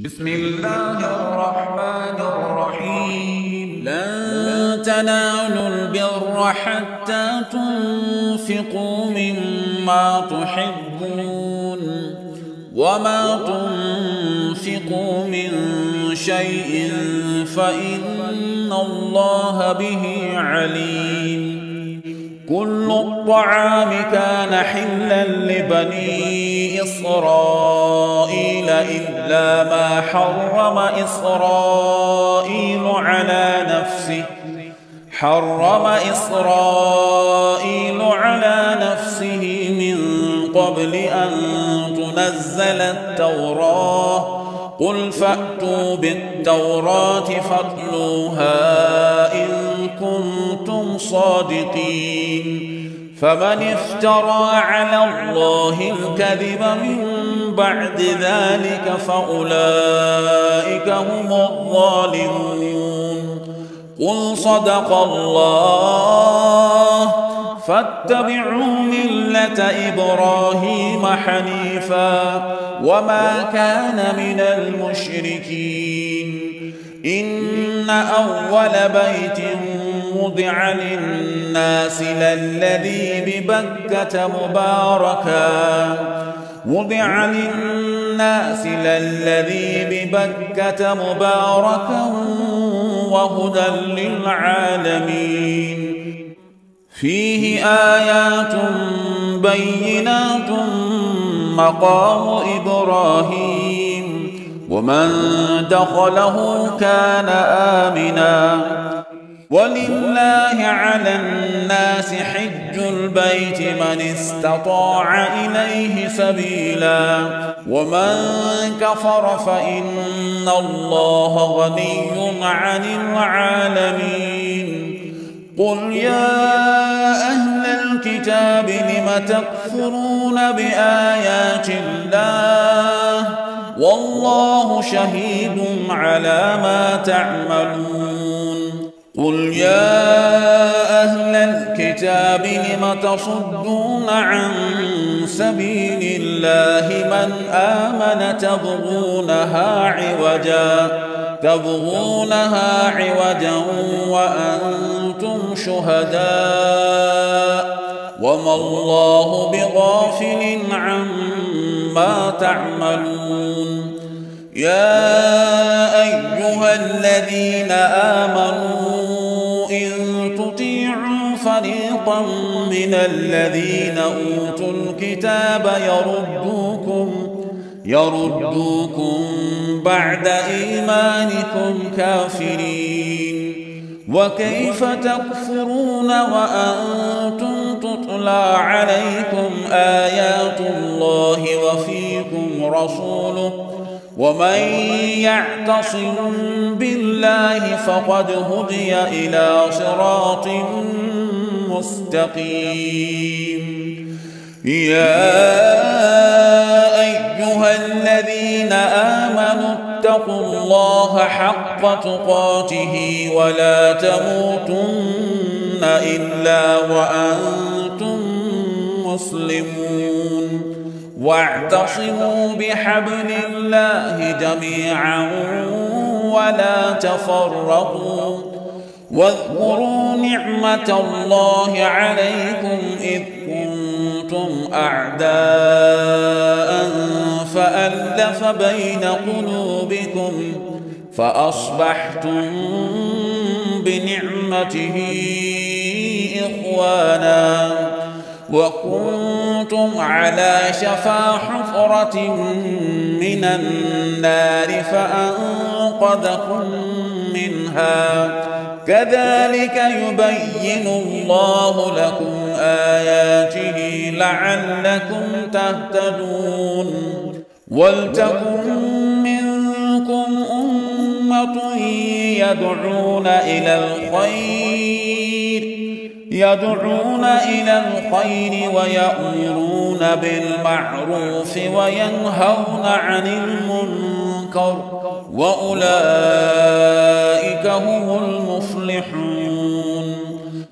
بسم الله الرحمن الرحيم لن تنالوا البر حتى تنفقوا مما تحبون وما تنفقوا من شيء فإن الله به عليم. كل الطعام كان حلا لبني إسرائيل إلا ما حرم إسرائيل على نفسه من قبل أن تنزل التوراة. قل فأتوا بالتوراة فاتلوها إن كنتم صادقين. فمن افترى على الله الكذب من بعد ذلك فأولئك هم الظالمون. قل صدق الله فاتبعوا ملة إبراهيم حنيفا وما كان من المشركين. إن أول بيت وضع للناس للذي ببكة مباركا وهدى للعالمين. فيه آيات بينات مقام إبراهيم ومن دخله كان آمنا. ولله على الناس حج البيت من استطاع إليه سبيلا ومن كفر فإن الله غني عن العالمين. قل يا أهل الكتاب لم تكفرون بآيات الله والله شهيد على ما تعملون. قل يا أهل الكتاب لم تصدون عن سبيل الله من آمن تبغونها عوجا وأنتم شهداء وما الله بغافل عما تعملون. يا أيها الذين آمنوا إن تطيعوا فريقا من الذين أوتوا الكتاب يردوكم بعد إيمانكم كافرين. وكيف تكفرون وأنتم تتلى عليكم آيات الله وفيكم رسوله ومن يعتصم بالله فقد هدي إلى صراط مستقيم. يا أيها الذين آمنوا اتقوا الله حق تقاته ولا تموتن إلا وأنتم مسلمون. واعتصموا بحبل الله جميعا ولا تفرقوا. واذكروا نعمة الله عليكم إذ كنتم أعداء فألف بين قلوبكم فأصبحتم بنعمته إخوانا وكنتم على شفا حفرة من النار فأنقذكم منها. كذلك يبين الله لكم آياته لعلكم تهتدون. ولتكن منكم أمة يدعون إلى الخير ويأمرون بالمعروف وينهون عن المنكر وأولئك هم المفلحون.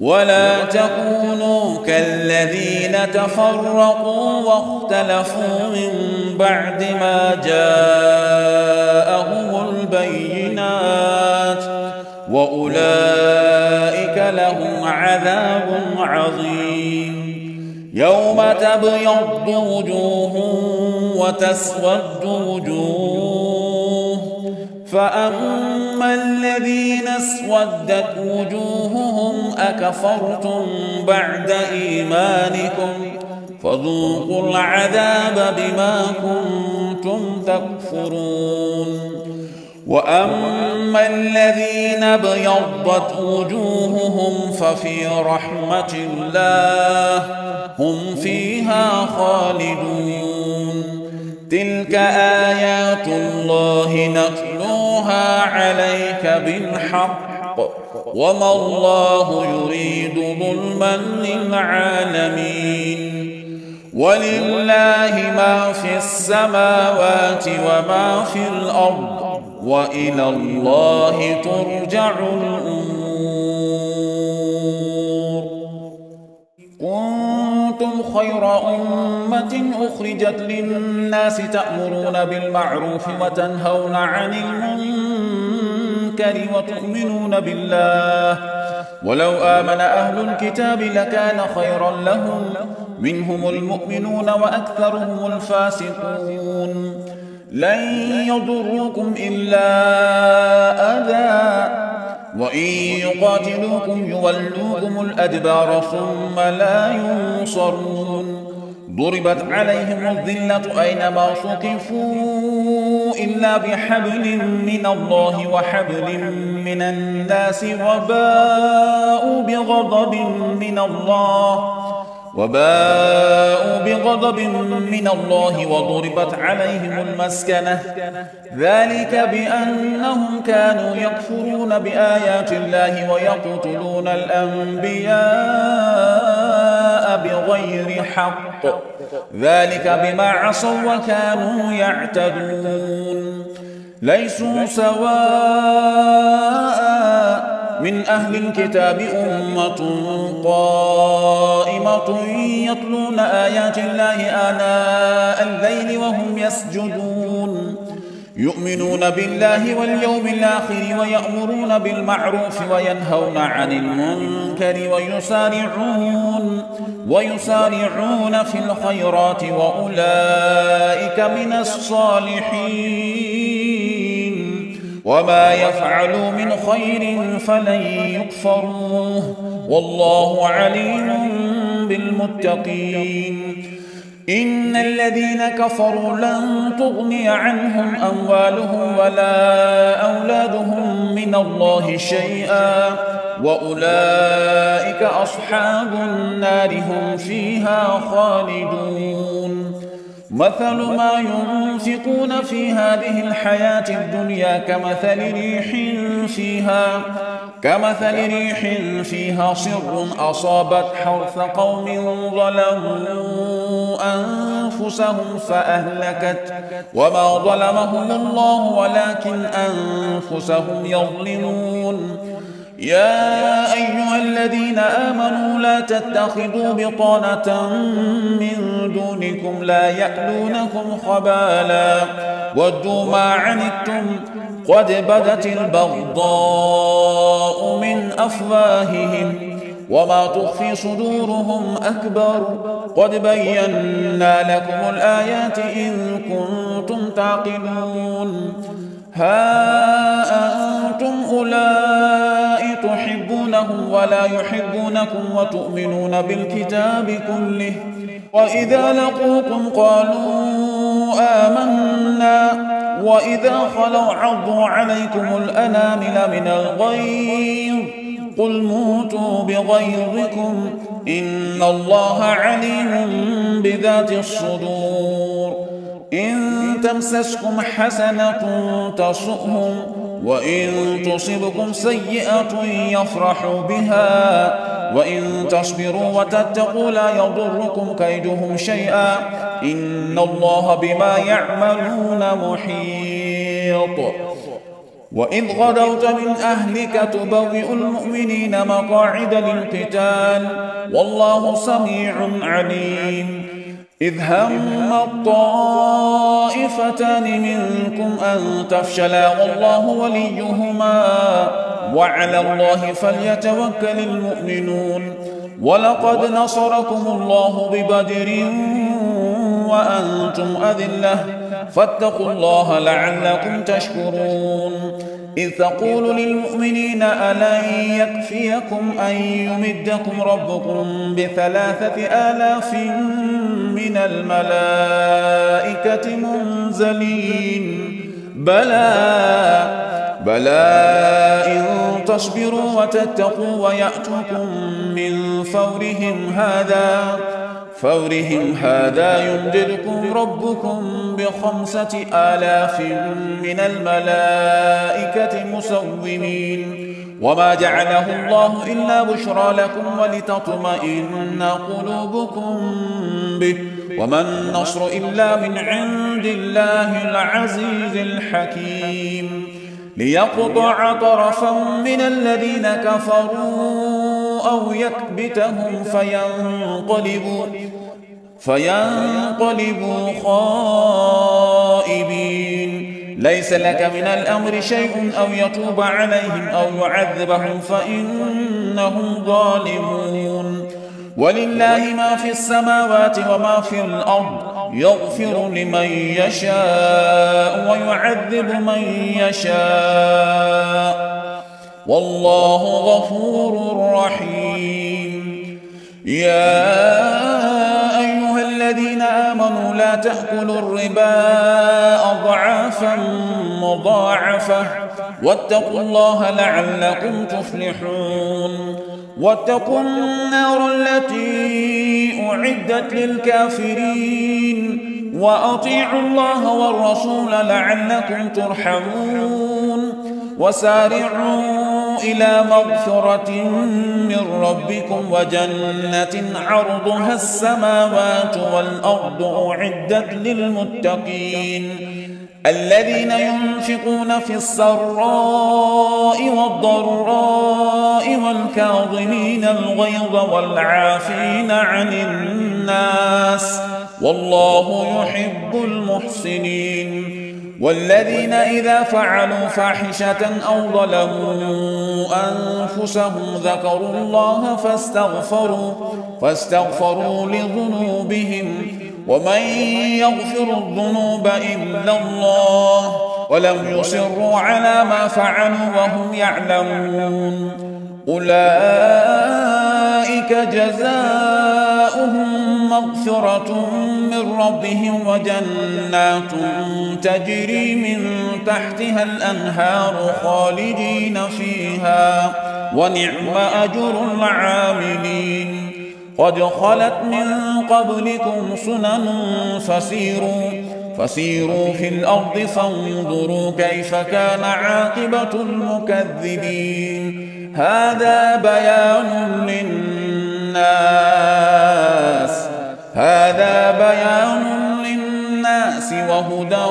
ولا تكونوا كالذين تفرقوا واختلفوا من بعد ما جاءهم وأولئك لهم عذاب عظيم. يوم تبيض وجوه وتسود وجوه، فأما الذين اسودت وجوههم أكفرتم بعد إيمانكم فذوقوا العذاب بما كنتم تكفرون. وأما الذين ابيضت وجوههم ففي رحمة الله هم فيها خالدون. تلك آيات الله نتلوها عليك بالحق وما الله يريد ظلما للعالمين. ولله ما في السماوات وما في الأرض وإلى الله ترجع الأمور. كنتم خير أمة أخرجت للناس تأمرون بالمعروف وتنهون عن المنكر وتؤمنون بالله، ولو آمن أهل الكتاب لكان خيرا لهم، منهم المؤمنون وأكثرهم الفاسقون. لن يضروكم إلا أذى، وإن يقاتلوكم يولوكم الأدبار ثم لا ينصرون. ضربت عليهم الذلة أينما ثقفوا إلا بحبل من الله وحبل من الناس وباءوا بغضب من الله وضربت عليهم المسكنة، ذلك بأنهم كانوا يكفرون بآيات الله ويقتلون الأنبياء بغير حق، ذلك بما عصوا وكانوا يعتدون. ليسوا سواء من أهل الكتاب أمة قائمة يتلون آيات الله آناء الليل وهم يسجدون، يؤمنون بالله واليوم الآخر ويأمرون بالمعروف وينهون عن المنكر ويسارعون في الخيرات وأولئك من الصالحين. وما يفعلوا من خير فلن يكفروه والله عليم بالمتقين. إن الذين كفروا لن تغني عنهم أموالهم ولا أولادهم من الله شيئا وأولئك أصحاب النار هم فيها خالدون. مثل ما ينفقون في هذه الحياة الدنيا كمثل ريح فيها صر أصابت حرث قوم ظلموا أنفسهم فأهلكت، وما ظلمهم الله ولكن أنفسهم يظلمون. يا أيها الذين آمنوا لا تتخذوا بطانة من دونكم لا يألونكم خبالا ودوا ما عنتم قد بدت البغضاء من أفواههم وما تخفي صدورهم أكبر قد بينا لكم الآيات إن كنتم تعقلون. ها أنتم أولئك تحبونهم ولا يحبونكم وتؤمنون بالكتاب كله وإذا لقوكم قالوا آمنا وإذا خلوا عضوا عليكم الأنامل من الغيظ قل موتوا بغيظكم إن الله عليم بذات الصدور. إن تمسسكم حسنة تسؤهم وإن تصبكم سيئة يفرحوا بها وإن تصبروا وتتقوا لا يضركم كيدهم شيئا إن الله بما يعملون محيط. وإذ غدوت من أهلك تبوئ المؤمنين مقاعد للقتال والله سميع عليم. إذ هم الطائفتان منكم أن تفشلا والله وليهما وعلى الله فليتوكل المؤمنون. ولقد نصركم الله ببدر وأنتم أذلة فاتقوا الله لعلكم تشكرون. إذ تقول للمؤمنين ألن يكفيكم أن يمدكم ربكم ب3,000 من الملائكة منزلين بلى إن تصبروا وتتقوا ويأتوكم من فورهم هذا يمددكم ربكم ب5,000 من الملائكة مسومين. وما جعله الله إلا بشرى لكم ولتطمئن قلوبكم به وما النصر إلا من عند الله العزيز الحكيم. ليقطع طرفا من الذين كفروا أو يكبتهم فينقلبوا خائبين. ليس لك من الأمر شيء أو يتوب عليهم أو يعذبهم فإنهم ظالمون. ولله ما في السماوات وما في الأرض يغفر لمن يشاء ويعذب من يشاء والله غفور رحيم. يا أيها الذين آمنوا لا تأكلوا الربا أضعافا مضاعفة واتقوا الله لعلكم تفلحون. واتقوا النار التي أعدت للكافرين وأطيعوا الله والرسول لعلكم ترحمون. وسارعوا إلى مغفرة من ربكم وجنة عرضها السماوات والأرض أعدت للمتقين الذين ينفقون في السراء والضراء والكاظمين الغيظ والعافين عن الناس والله يحب المحسنين. والذين إذا فعلوا فاحشة أو ظلموا أنفسهم ذكروا الله فاستغفروا لذنوبهم ومن يغفر الذنوب إلا الله ولم يصروا على ما فعلوا وهم يعلمون. أولئك جزاؤهم مغفرة من ربهم وجنات تجري من تحتها الأنهار خالدين فيها ونعم أجر العاملين. قد خلت من قبلكم سنن فسيروا في الأرض فانظروا كيف كان عاقبة المكذبين. هذا بيان للناس وهدى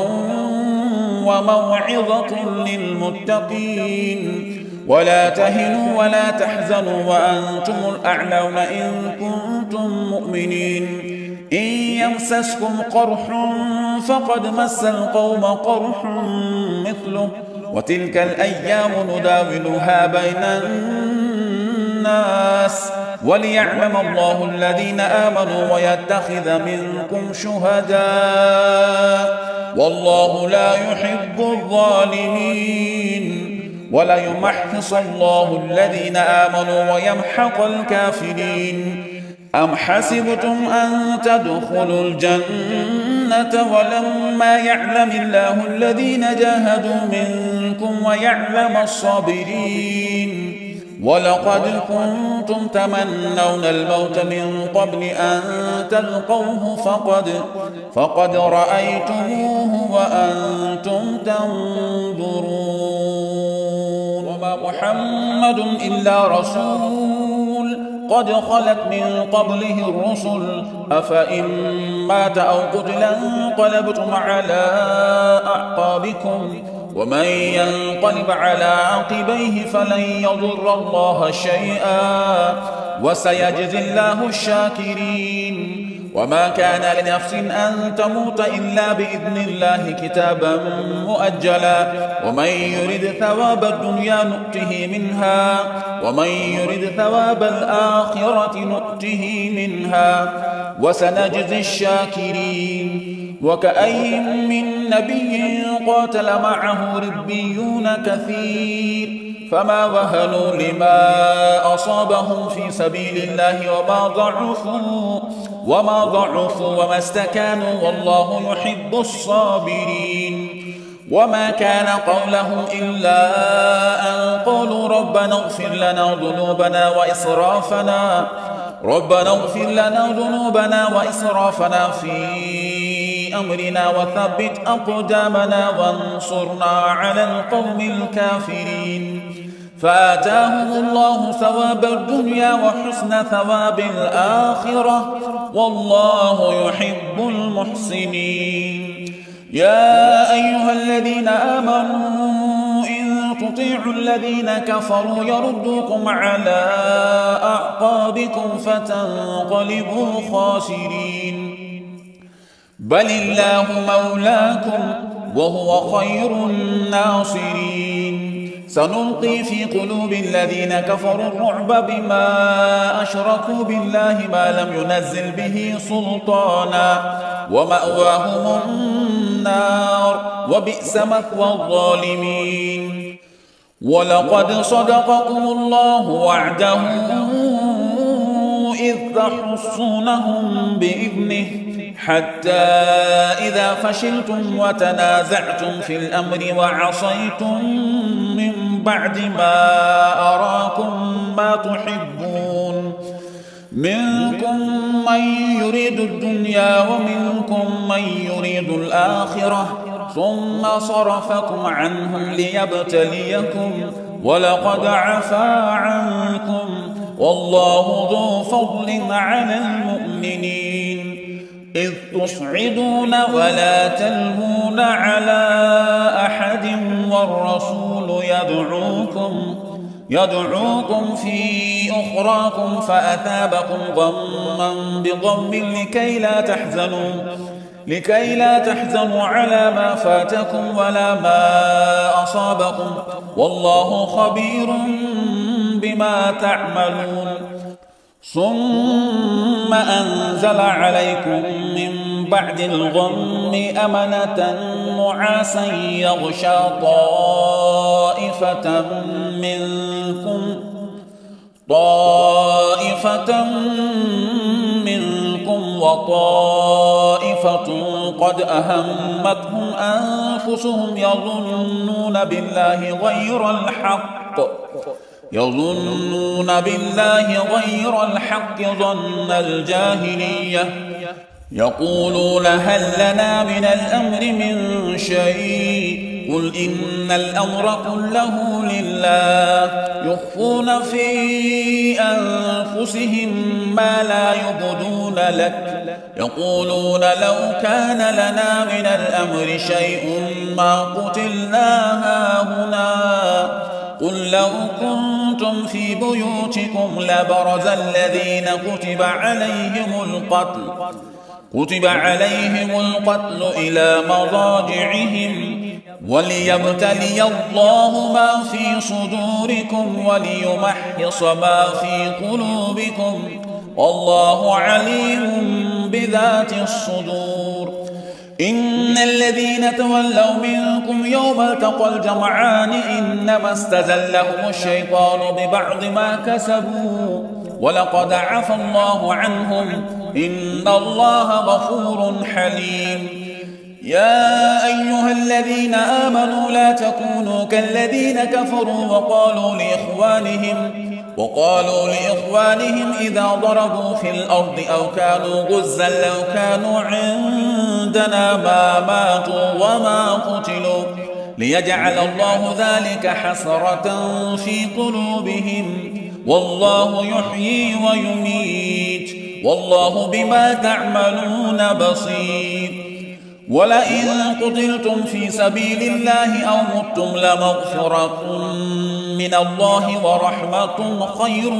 وموعظة للمتقين. ولا تهنوا ولا تحزنوا وأنتم الأعلون إن كنتم مؤمنين. إن يمسسكم قرح فقد مس القوم قرح مثله وتلك الأيام نداولها بين الناس وليعلم الله الذين آمنوا ويتخذ منكم شهداء والله لا يحب الظالمين. وليمحص الله الذين آمنوا ويمحق الكافرين. أم حسبتم أن تدخلوا الجنة ولما يعلم الله الذين جاهدوا منكم ويعلم الصابرين. ولقد كنتم تمنون الموت من قبل أن تلقوه فقد رأيتموه وأنتم تنظرون. وما محمد إلا رسول قد خلت من قبله الرسل أفإن مات أو قتل انقلبتم على أعقابكم ومن ينقلب على عقبيه فلن يضر الله شيئا وسيجزي الله الشاكرين. وما كان لنفس أن تموت إلا بإذن الله كتابا مؤجلا ومن يرد ثواب الدنيا نؤته منها ومن يرد ثواب الآخرة نؤته منها وسنجزي الشاكرين وكأي من نبي قاتل معه ربيون كثير فما وهنوا لما أصابهم في سبيل الله وما ضعفوا وما استكانوا والله يحب الصابرين وما كان قولهم إلا أن قالوا ربنا اغفر لنا ذنوبنا وإسرافنا في أمرنا وثبت أقدامنا وانصرنا على القوم الكافرين فآتاهم الله ثواب الدنيا وحسن ثواب الآخرة والله يحب المحسنين يا أيها الذين آمنوا إن تطيعوا الذين كفروا يردوكم على أعقابكم فتنقلبوا خاسرين بل الله مولاكم وهو خير الناصرين سنلقي في قلوب الذين كفروا الرعب بما أشركوا بالله ما لم ينزل به سلطانا ومأواهم النار وبئس مثوى الظالمين ولقد صدقكم الله وعده إذ تحصونهم بإذنه حتى إذا فشلتم وتنازعتم في الأمر وعصيتم من بعد ما أراكم ما تحبون منكم من يريد الدنيا ومنكم من يريد الآخرة ثم صرفكم عنهم ليبتليكم ولقد عفا عنكم والله ذو فضل على المؤمنين إذ تصعدون ولا تلهون على أحد والرسول يدعوكم في أخراكم فأثابكم غما بغم لكي لا تحزنوا على ما فاتكم ولا ما أصابكم والله خبير بما تعملون ثم أنزل عليكم من بعد الغم أمنة نعاسا يغشى طائفة منكم وطائفة قد أهمتهم أنفسهم يظنون بالله غير الحق ظن الجاهلية يقولون هل لنا من الأمر من شيء قل إن الأمر كله لله يخفون في أنفسهم ما لا يبدون لك يقولون لو كان لنا من الأمر شيء ما قتلنا هاهنا قل لو كنتم في بيوتكم لبرز الذين كتب عليهم القتل إلى مضاجعهم وليبتلي الله ما في صدوركم وليمحص ما في قلوبكم والله عليم بذات الصدور إن الذين تولوا منكم يوم التقى الجمعان إنما استزلهم الشيطان ببعض ما كسبوا ولقد عفى الله عنهم إن الله غفور حليم يا أيها الذين آمنوا لا تكونوا كالذين كفروا وقالوا لإخوانهم إذا ضربوا في الأرض أو كانوا غزا لو كانوا عندنا ما ماتوا وما قتلوا ليجعل الله ذلك حسرة في قلوبهم والله يحيي ويميت والله بما تعملون بصير ولئن قتلتم في سبيل الله أو متم لمغفرة من الله ورحمة خير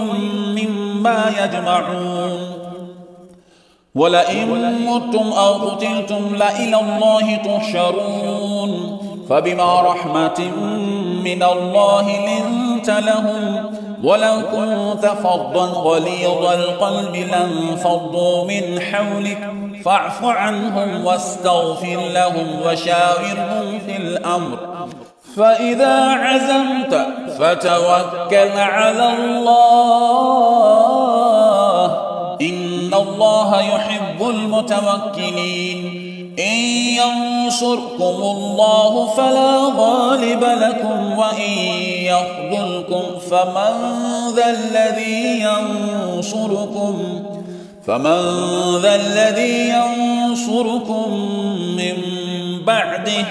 مما يجمعون ولئن متم أو قتلتم لإلى الله تحشرون فبما رحمة من الله لنت لهم ولو كنت فظا غليظ القلب لانفضوا من حولك فاعف عنهم واستغفر لهم وشاورهم في الأمر فإذا عزمت فتوكل على الله إن الله يحب المتوكلين إن ينصركم الله فلا غالب لكم وإن يخذلكم فمن ذا الذي ينصركم من بعده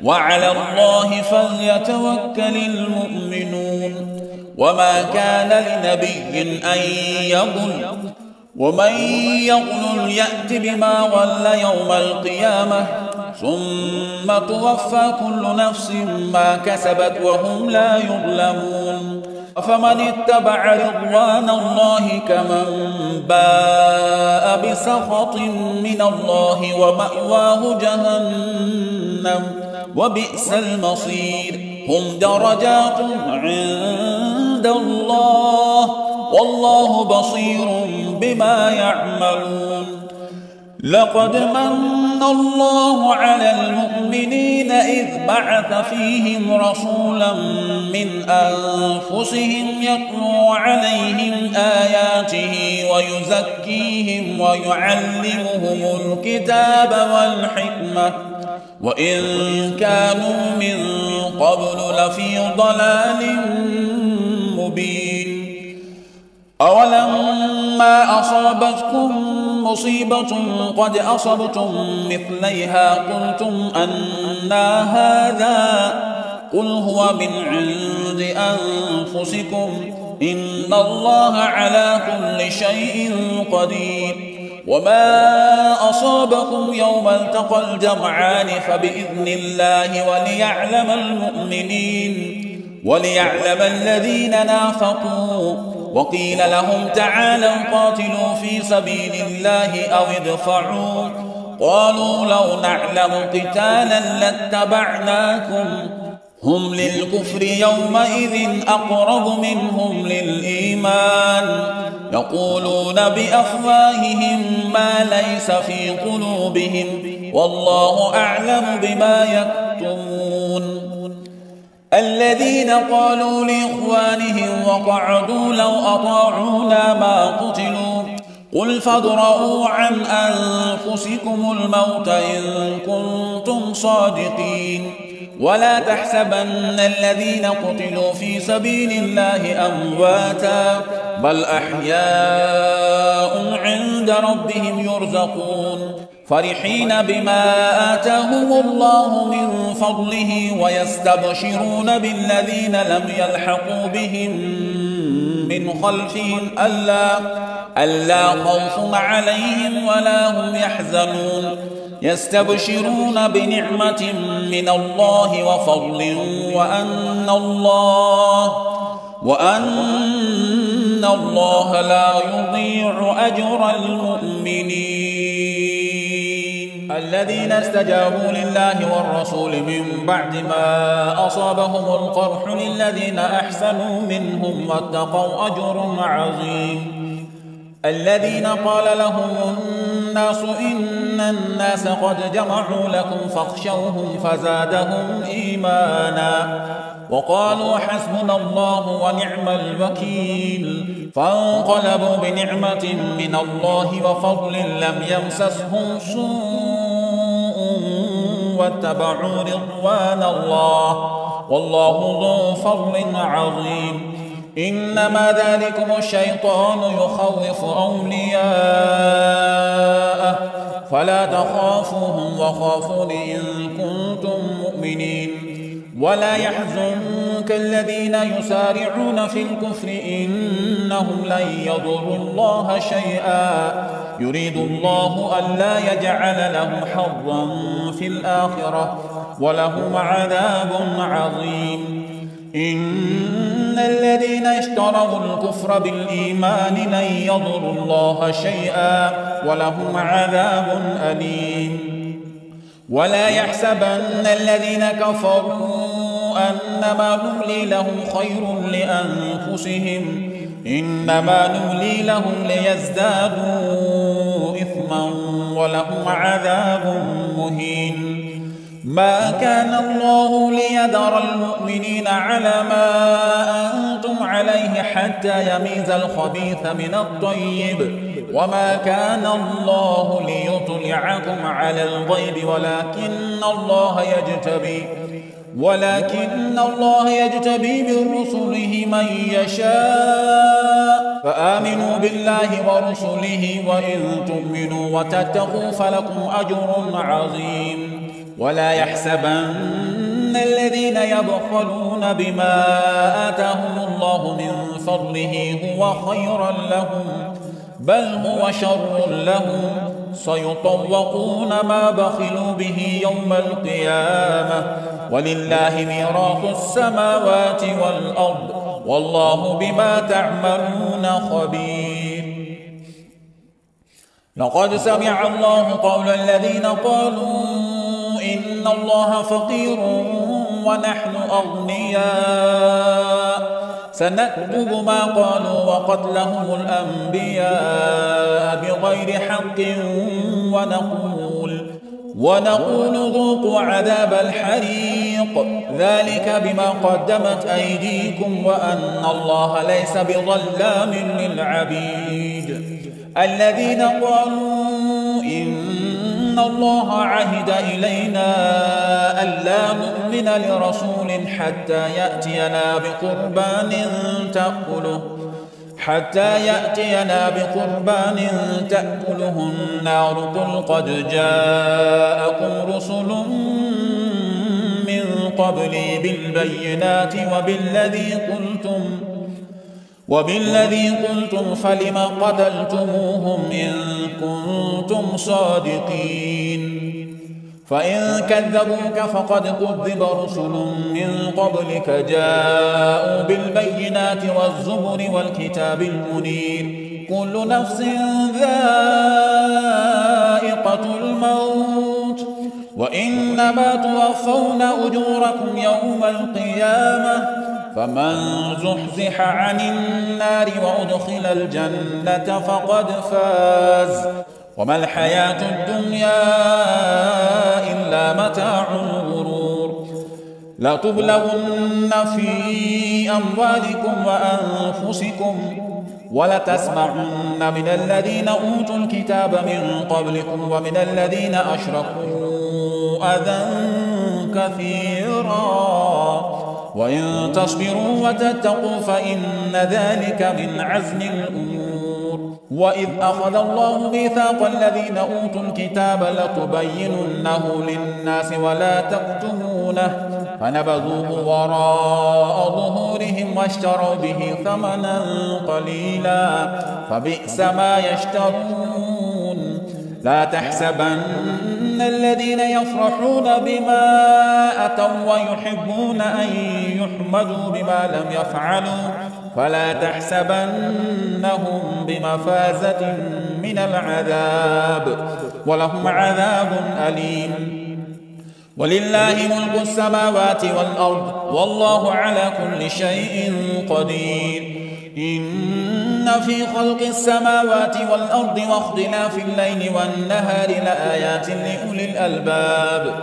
وعلى الله فليتوكل المؤمنون وما كان لنبي أن يغل ومن يغل يأت بما غل يوم القيامة ثم توفى كل نفس ما كسبت وهم لا يظلمون فمن اتبع رضوان الله كمن باء بسخط من الله ومأواه جهنم وبئس المصير هم درجات عند الله والله بصير بما يعملون لقد من الله على المؤمنين إذ بعث فيهم رسولا من أنفسهم يتلو عليهم آياته ويزكيهم ويعلمهم الكتاب والحكمة وإن كانوا من قبل لفي ضلال مبين أولما أصابتكم مصيبة قد أصبتم مثليها قلتم أنى هذا قل هو من عند أنفسكم إن الله على كل شيء قدير وما أصابكم يوم التقى الجمعان فبإذن الله وليعلم الذين نافقوا وقيل لهم تعالوا قاتلوا في سبيل الله أو ادفعوا قالوا لو نعلم قتالا لاتبعناكم هم للكفر يومئذ أقرب منهم للإيمان يقولون بأفواههم ما ليس في قلوبهم والله أعلم بما يكتمون الذين قالوا لإخوانهم وقعدوا لو أطاعونا ما قتلوا قل فادرءوا عن أنفسكم الموت إن كنتم صادقين ولا تحسبن الذين قتلوا في سبيل الله أمواتا بل أحياء عند ربهم يرزقون فرحين بما آتاهم الله من فضله ويستبشرون بالذين لم يلحقوا بهم من خلفهم ألا خوف عليهم ولا هم يحزنون يستبشرون بنعمة من الله وفضل وأن الله لا يضيع أجر المؤمنين الذين استجابوا لله والرسول من بعد ما أصابهم القرح للذين أحسنوا منهم واتقوا أجر عظيم الذين قال لهم الناس إن الناس قد جمعوا لكم فاخشوهم فزادهم إيمانا وقالوا حسبنا الله ونعم الوكيل فانقلبوا بنعمة من الله وفضل لم يمسسهم سوء واتبعوا رضوان الله والله ذو فضل عظيم إنما ذلكم الشيطان يخوف أولياءه فلا تخافوهم وخافون إن كنتم مؤمنين ولا يحزنك الذين يسارعون في الكفر إنهم لن يضروا الله شيئا يريد الله ألا يجعل لهم حظا في الآخرة ولهم عذاب عظيم إن الذين اشتروا الكفر بالإيمان لن يضروا الله شيئا ولهم عذاب أليم. ولا يحسبن الذين كفروا أنما نملي لهم خير لأنفسهم إنما نملي لهم ليزدادوا إثما ولهم عذاب مهين. ما كان الله ليذر المؤمنين على ما أنتم عليه حتى يميز الخبيث من الطيب وما كان الله ليطلعكم على الغيب ولكن الله يجتبي من رسله من يشاء فآمنوا بالله ورسله وإن تؤمنوا وتتقوا فلكم أجر عظيم. ولا يحسبن الذين يبخلون بما آتاهم الله من فضله هو خيرا لهم بل هو شر لهم سيطوقون ما بخلوا به يوم القيامة ولله ميراث السماوات والأرض والله بما تعملون خبير. لقد سمع الله قول الذين قالوا إن الله فقير ونحن أغنياء سنكتب ما قالوا وقتلهم الأنبياء بغير حق ونقول ذوقوا عذاب الحريق ذلك بما قدمت أيديكم وأن الله ليس بظلام للعبيد. الذين قالوا إن الله عهد إلينا ألا نؤمن لرسول حتى يأتينا بقربان تأكله النار قل قد جاءكم رسل من قبلي بالبينات وبالذي قلتم فلم قتلتموهم إن كنتم صادقين. فإن كذبوك فقد كذب رسل من قبلك جاءوا بالبينات والزبر والكتاب المنير كل نفس ذائقة الموت وإنما توفون أجوركم يوم القيامة فمن زحزح عن النار وأدخل الجنة فقد فاز وما الحياة الدنيا إلا متاع الغرور. لتبلغن في أموالكم وأنفسكم ولتسمعن من الذين أوتوا الكتاب من قبلكم ومن الذين أشركوا أذى كثيرا وإن تصبروا وتتقوا فإن ذلك من عزم الأمور. وإذ أخذ الله ميثاق الذين أوتوا الكتاب لتبيننه للناس ولا تكتمونه فنبذوه وراء ظهورهم واشتروا به ثمنا قليلا فبئس ما يشترون. لا تحسبن الذين يفرحون بما أتوا ويحبون أن يحمدوا بما لم يفعلوا فلا تحسبنهم بمفازة من العذاب ولهم عذاب أليم. ولله ملك السماوات والأرض والله على كل شيء قدير. إن في خلق السماوات والأرض واختلاف الليل والنهار لآيات لأولي الألباب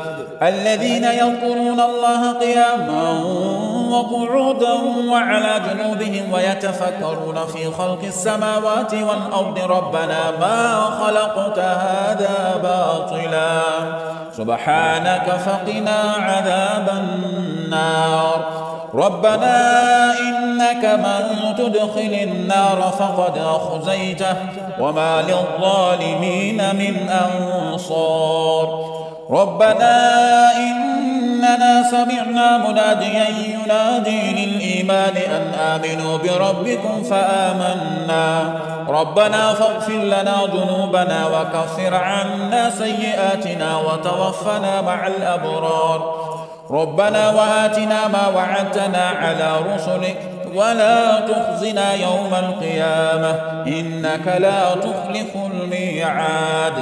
الذين يذكرون الله قياما وقعودا وعلى جنوبهم ويتفكرون في خلق السماوات والأرض ربنا ما خلقت هذا باطلا سبحانك فقنا عذاب النار. ربنا إنك من تدخل النار فقد أخزيته وما للظالمين من أنصار. ربنا إننا سمعنا مناديا ينادي للإيمان أن آمنوا بربكم فآمنا ربنا فاغفر لنا ذنوبنا وكفر عنا سيئاتنا وتوفنا مع الأبرار. ربنا وآتنا ما وعدتنا على رسلك ولا تخزنا يوم القيامة إنك لا تخلف الميعاد.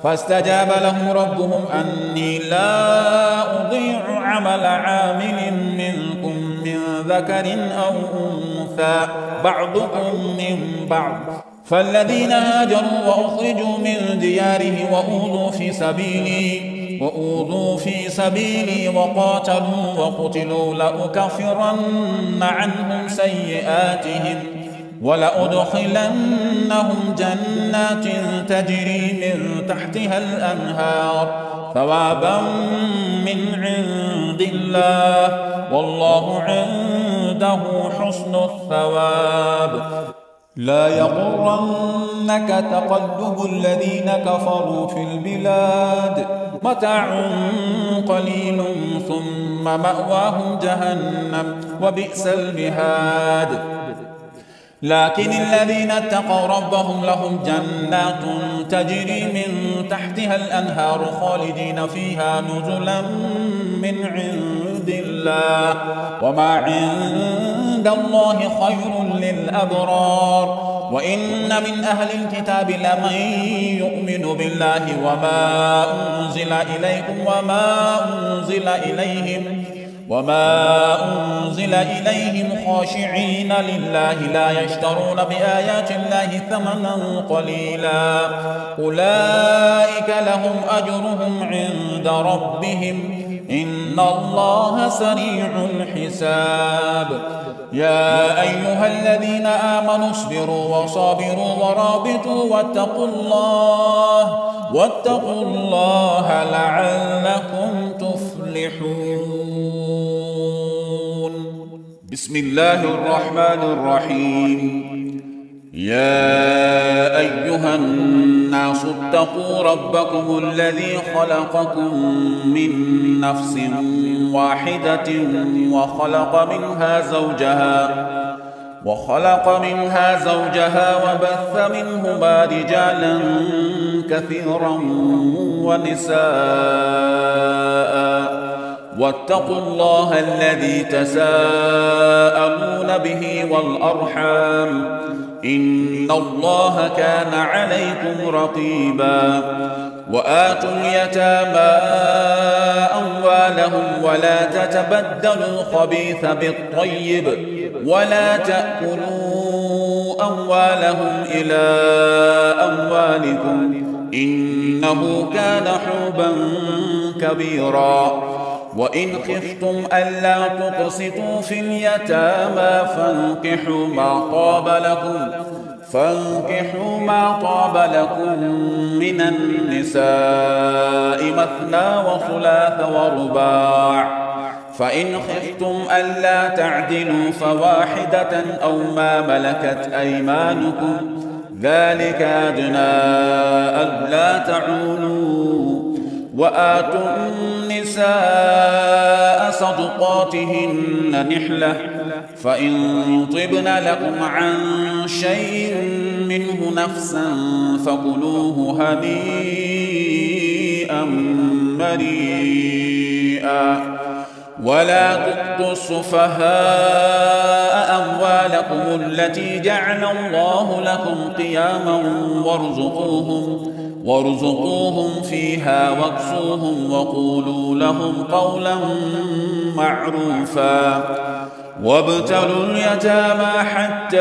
فاستجاب لهم ربهم أني لا أضيع عمل عامل منكم من ذكر أو أنثى بعضكم من بعض. فالذين هاجروا وأخرجوا من ديارهم وأوذوا في سبيلي وقاتلوا وقتلوا لأكفرن عنهم سيئاتهم ولأدخلنهم جنات تجري من تحتها الأنهار ثوابا من عند الله والله عنده حسن الثواب. لا يغرنك تقلب الذين كفروا في البلاد متاع قليل ثم مأواهم جهنم وبئس المهاد. لكن الذين اتقوا ربهم لهم جنات تجري من تحتها الأنهار خالدين فيها نزلا من عند الله وما عند الله خير للأبرار. وإن من أهل الكتاب لمن يؤمن بالله وما أنزل إليكم وما أنزل إليهم خاشعين لله لا يشترون بآيات الله ثمنا قليلا أولئك لهم أجرهم عند ربهم إن الله سريع الحساب. يا أيها الذين آمنوا اصبروا وصابروا ورابطوا واتقوا الله لعلكم تفلحون. بسم الله الرحمن الرحيم. يا أيها الناس اتقوا ربكم الذي خلقكم من نفس واحدة وخلق منها زوجها وبث منهما رجالا كثيرا ونساء واتقوا الله الذي تساءلون به والأرحام إن الله كان عليكم رقيبا. وآتوا اليتامى أموالهم ولا تتبدلوا الخبيث بالطيب ولا تأكلوا أموالهم إلى أموالكم إنه كان حوبا كبيرا. وإن خفتم ألا تقسطوا في اليتامى فانكحوا ما طاب لكم من النساء مثنى وثلاث ورباع. فإن خفتم ألا تعدلوا فواحدة أو ما ملكت أيمانكم ذلك أدنى ألا تعولوا. وآتوا النساء صدقاتهن نحلة فإن طبن لكم عن شيء منه نفسا فكلوه هنيئا مريئا. ولا تؤتوا السفهاء أموالكم التي جعل الله لكم قياما وارزقوهم فيها واكسوهم وقولوا لهم قولا معروفا. وابتلوا اليتامى حتى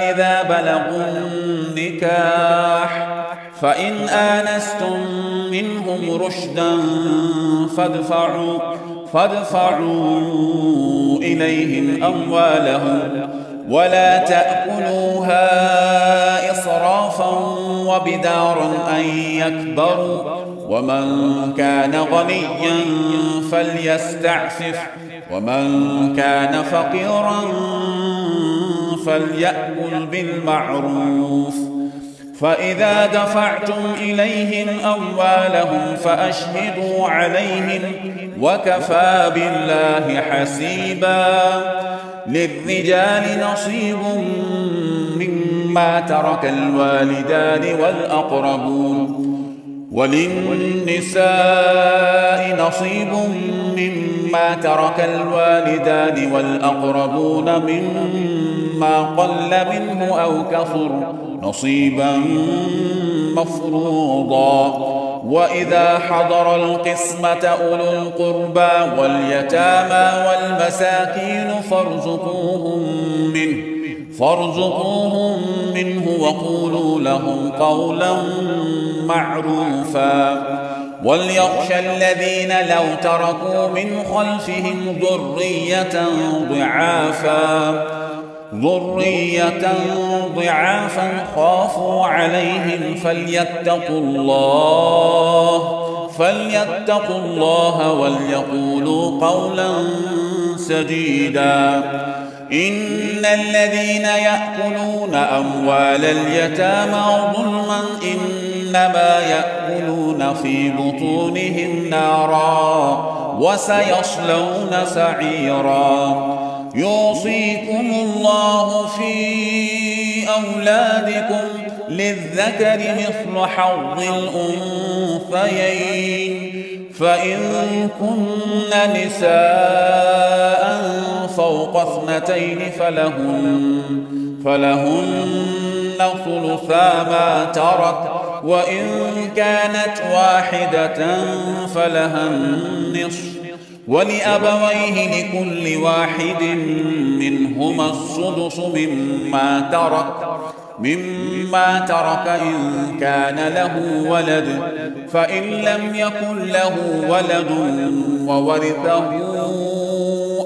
إذا بلغوا النكاح فإن آنستم منهم رشدا فادفعوا إليهم أموالهم ولا تأكلوها إسرافا وبدارا أن يكبروا. ومن كان غنيا فليستعفف ومن كان فقيرا فليأكل بالمعروف. فإذا دفعتم إليهم أموالهم فأشهدوا عليهم وكفى بالله حسيبا. للرجال نصيب مما ترك الوالدان والأقربون وللنساء نصيب مما ترك الوالدان والأقربون مما قل منه أو كثر نصيبا مفروضا. وإذا حضر القسمة أولو القربى واليتامى والمساكين فارزقوهم منه وقولوا لهم قولا معروفا. وليخشى الذين لو تركوا من خلفهم ذرية ضعافا خافوا عليهم فليتقوا الله وليقولوا قولا سديدا. إن الذين يأكلون أموال اليتامى ظلما إنما يأكلون في بطونهم نارا وسيصلون سعيرا. يوصيكم الله في أولادكم للذكر مثل حظ الأنثيين فإن كن نساء فوق 2 فلهن ثلثا ما ترك وإن كانت واحدة فلها النصف ولأبويه لكل واحد منهما السدس مما ترك إن كان له ولد فإن لم يكن له ولد وورثه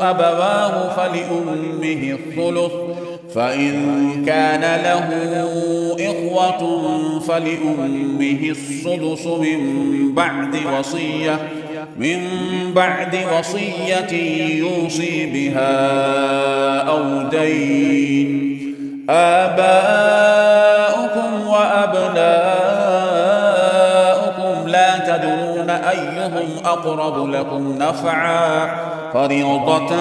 أبواه فلأمه الثلث فإن كان له إخوة فلأمه السدس من بعد وصية يوصي بها أو دين. آباؤكم وأبناؤكم لا تدرون أيهم أقرب لكم نفعا فريضة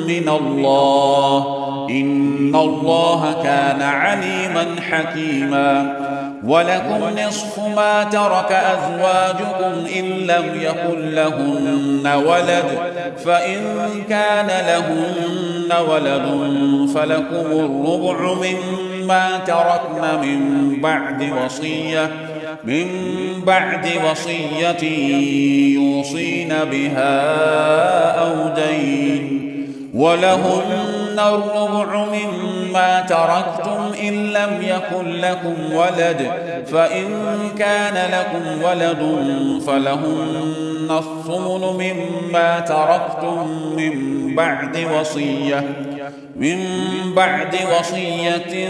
من الله إن الله كان عليما حكيما. ولكم نصف ما ترك أزواجكم إن لم يكن لهن ولد فإن كان لهن ولد فلكم الربع مما تركن من بعد وصية يوصين بها أو دين. ولهن الربع مما تركتم إن لم يكن لكم ولد فإن كان لكم ولد فلهن الثمن مما تركتم من بعد وصية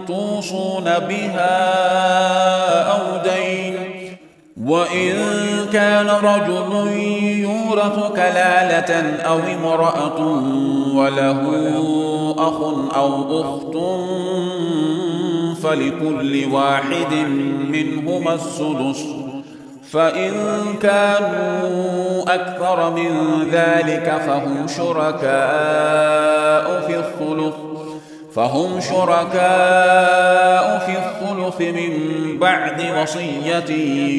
توصون بها أو دين. وإن كان رجل يورث كلالة أو امرأة وله أخ أو أخت فلكل واحد منهما السدس فإن كانوا أكثر من ذلك فهم شركاء في الثلث من بعد وصية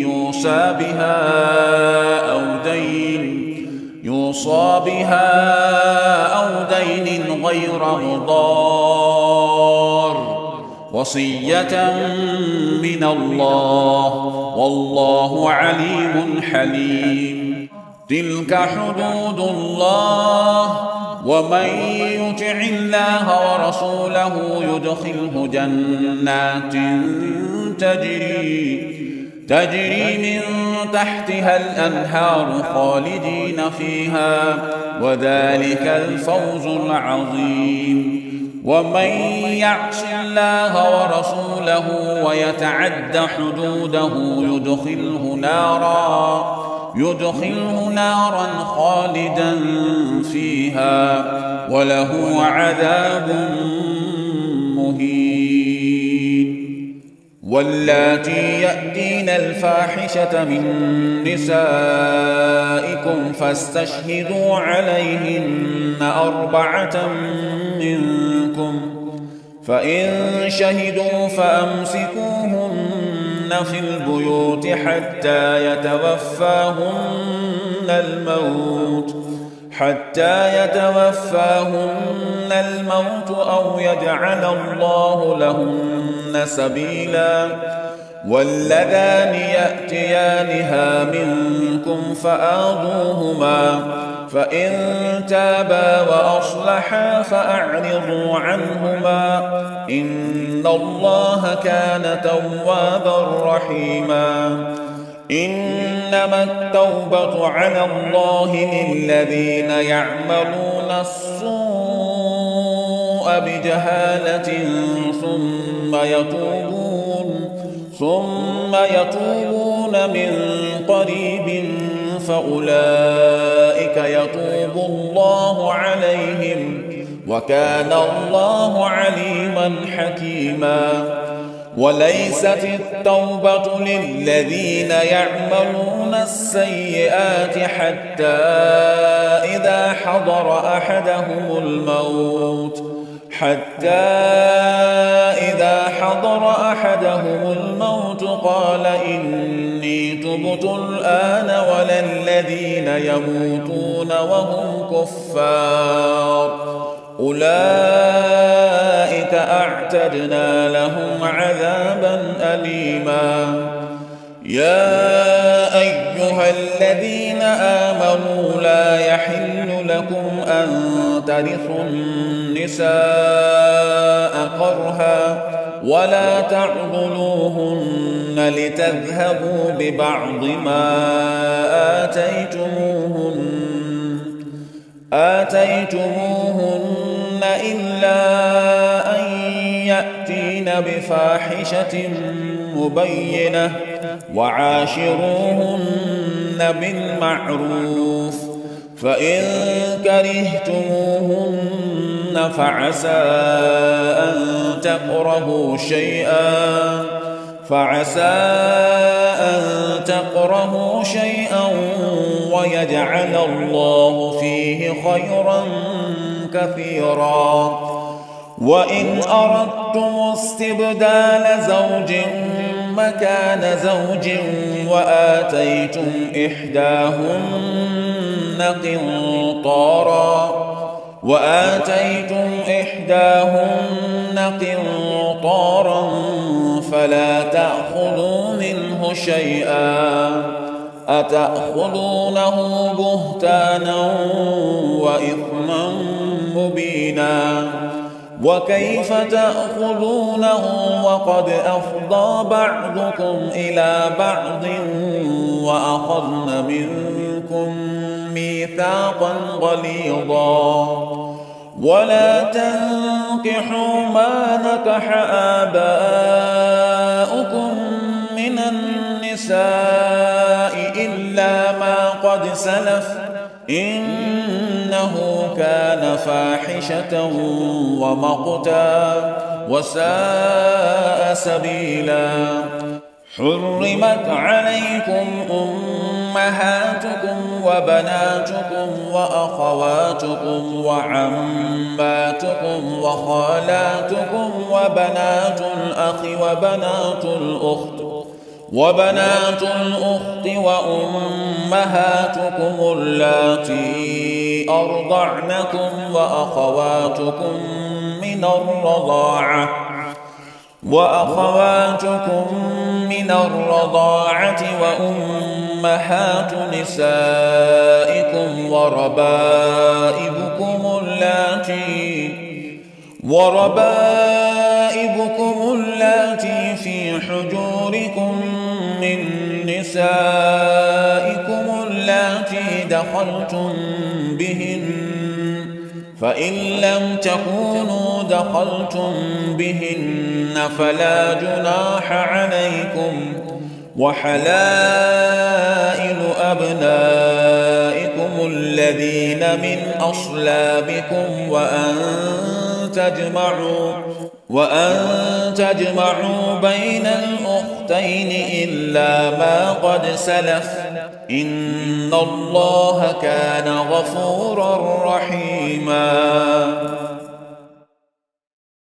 يوصى بها أو دين غير مضار وصية من الله والله عليم حليم. تلك حدود الله ومن يطع الله ورسوله يدخله جنات تجري من تحتها الأنهار خالدين فيها وذلك الفوز العظيم. ومن يعص الله ورسوله ويتعد حدوده يدخله نارا خالدا فيها وله عذاب مهين. واللاتي يأتين الفاحشة من نسائكم فاستشهدوا عليهن 4 منكم فإن شهدوا فأمسكوهن في البيوت حتى يتوفاهن الموت أو يجعل الله لهن سبيلا. واللذان يأتيانها منكم فآذوهما، فإن تابا وأصلحا فأعرضوا عنهما، إن الله كان توابا رحيما. إنما التوبة على الله للذين يعملون السوء بجهالة ثم يتوبون من قريب فأولئك يتوب الله عليهم، وكان الله عليما حكيما. وليست التوبة للذين يعملون السيئات حتى إذا حضر أحدهم الموت قال إني تبت الآن، ولا الذين يموتون وهم كفار، أولئك أعتدنا لهم عذابا أليما. يا أيها الذين آمنوا لا يحل لكم أن ترثوا النساء كرها ولا تعضلوهن لتذهبوا ببعض ما آتيتموهن إلا أن يأتين بفاحشة مبينة، وعاشروهن بالمعروف، فإن كرهتموهن فعسى أن تكرهوا شيئا ويجعل الله فيه خيرا كثيرا. وإن أردتم استبدال زوج مكان زوج وآتيتم إحداهن قنطارا فلا تأخذوا منه شيئا، أتأخذونه بهتانا وإثما مبينا. وكيف تأخذونه وقد أفضى بعضكم إلى بعض وأخذن منكم ميثاقا غليظا. ولا تنكحوا ما نكح آباؤكم من النساء إلا ما قد سلف، إنه كان فاحشة ومقتا وساء سبيلا. حرمت عليكم أمهاتكم وبناتكم وأخواتكم وعماتكم وخالاتكم وبنات الأخ وبنات الأخت وأمهاتكم اللاتي أرضعنكم وأخواتكم من الرضاعة وأمهات نسائكم وربائبكم اللاتي في حجوركم من نسائكم اللاتي دخلتم بهن، فإن لم تكونوا دخلتم بهن فلا جناح عليكم. وحلائل أبنائكم الذين من أصلابكم وأن تجمعوا بين الأختين إلا ما قد سلف، إن الله كان غفورا رحيما.